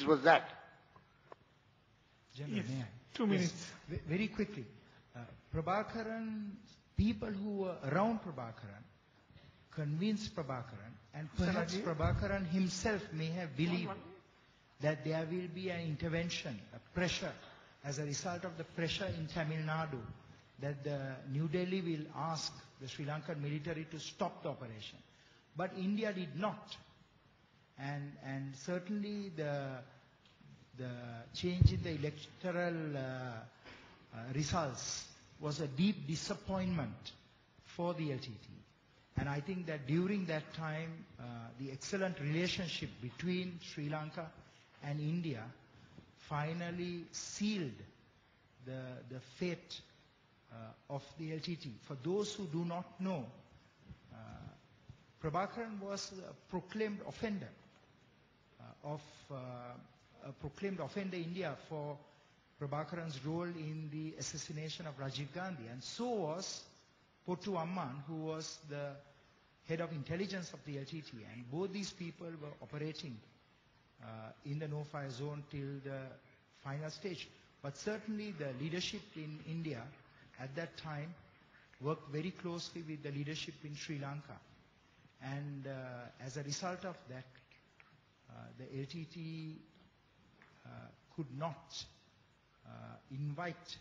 was that? General, Yes, may I? 2 minutes. Yes, very quickly. Prabhakaran, people who were around Prabhakaran convinced Prabhakaran, and perhaps Rajiv? Prabhakaran himself may have believed that there will be an intervention, a pressure, as a result of the pressure in Tamil Nadu, that the New Delhi will ask the Sri Lankan military to stop the operation. But India did not. And certainly the change in the electoral results was a deep disappointment for the LTT. And I think that during that time, the excellent relationship between Sri Lanka and India finally sealed the fate of the LTT. For those who do not know, Prabhakaran was a proclaimed offender India for Prabhakaran's role in the assassination of Rajiv Gandhi. And so was Pottu Amman, who was the head of intelligence of the LTT. And both these people were operating in the no-fire zone till the final stage. But certainly the leadership in India at that time worked very closely with the leadership in Sri Lanka. And as a result of that, the LTT could not invite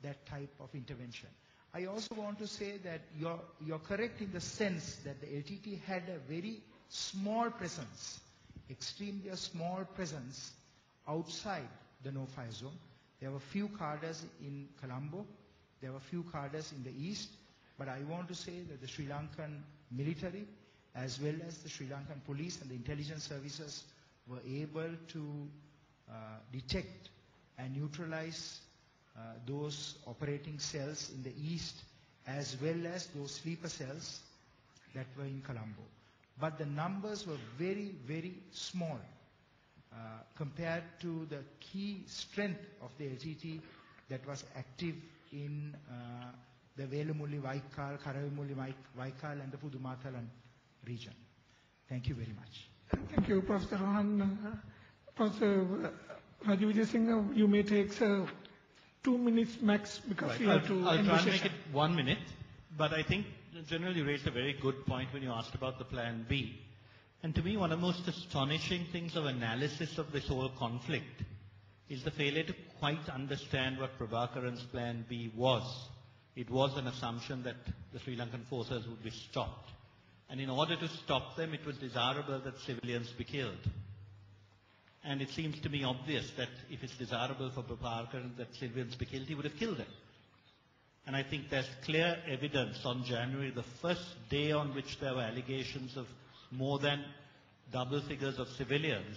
that type of intervention. I also want to say that you're correct in the sense that the LTT had a very small presence, extremely small presence outside the no-fire zone. There were few cadres in Colombo, there were few cadres in the east, but I want to say that the Sri Lankan military as well as the Sri Lankan police and the intelligence services were able to detect and neutralize those operating cells in the east as well as those sleeper cells that were in Colombo. But the numbers were very, very small compared to the key strength of the LTT that was active in the Velumulli Vaikal, Karavimulli Vaikal and the Pudumatalan region. Thank you very much. Thank you, Professor Rohan. Professor Rajiv Vijay Singh, you may take 2 minutes max because we have to I'll end try the and make session. it 1 minute, but I think generally you raised a very good point when you asked about the Plan B. And to me, one of the most astonishing things of analysis of this whole conflict is the failure to quite understand what Prabhakaran's Plan B was. It was an assumption that the Sri Lankan forces would be stopped. And in order to stop them, it was desirable that civilians be killed. And it seems to me obvious that if it's desirable for Prabhakaran that civilians be killed, he would have killed them. And I think there's clear evidence on January, the first day on which there were allegations of more than double figures of civilians,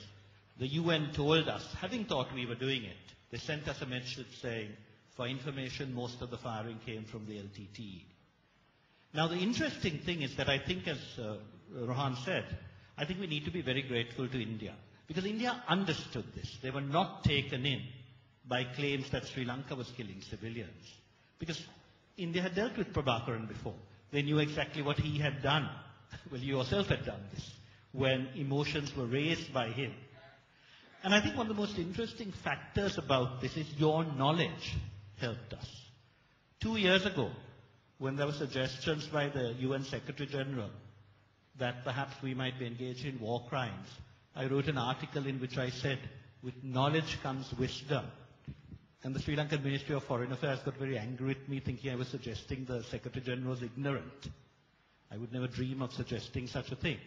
the UN told us, having thought we were doing it, they sent us a message saying, for information, most of the firing came from the LTT. Now the interesting thing is that I think, as Rohan said, I think we need to be very grateful to India. Because India understood this. They were not taken in by claims that Sri Lanka was killing civilians. Because India had dealt with Prabhakaran before. They knew exactly what he had done. Well, you yourself had done this when emotions were raised by him. And I think one of the most interesting factors about this is your knowledge helped us. 2 years ago, when there were suggestions by the UN Secretary General that perhaps we might be engaged in war crimes, I wrote an article in which I said, with knowledge comes wisdom. And the Sri Lankan Ministry of Foreign Affairs got very angry with me, thinking I was suggesting the Secretary General was ignorant. I would never dream of suggesting such a thing.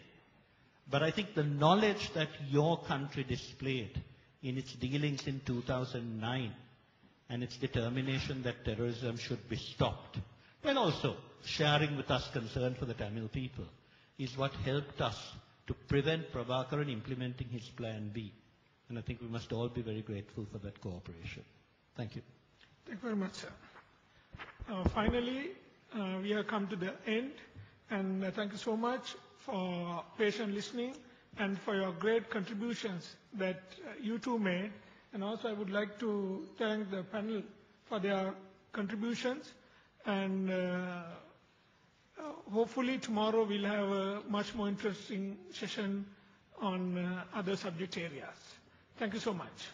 But I think the knowledge that your country displayed in its dealings in 2009 and its determination that terrorism should be stopped, and also sharing with us concern for the Tamil people, is what helped us to prevent Prabhakaran implementing his Plan B. And I think we must all be very grateful for that cooperation. Thank you. Thank you very much, sir. Finally, we have come to the end, and thank you so much for patient listening and for your great contributions that you two made. And also I would like to thank the panel for their contributions. And hopefully tomorrow we'll have a much more interesting session on other subject areas. Thank you so much.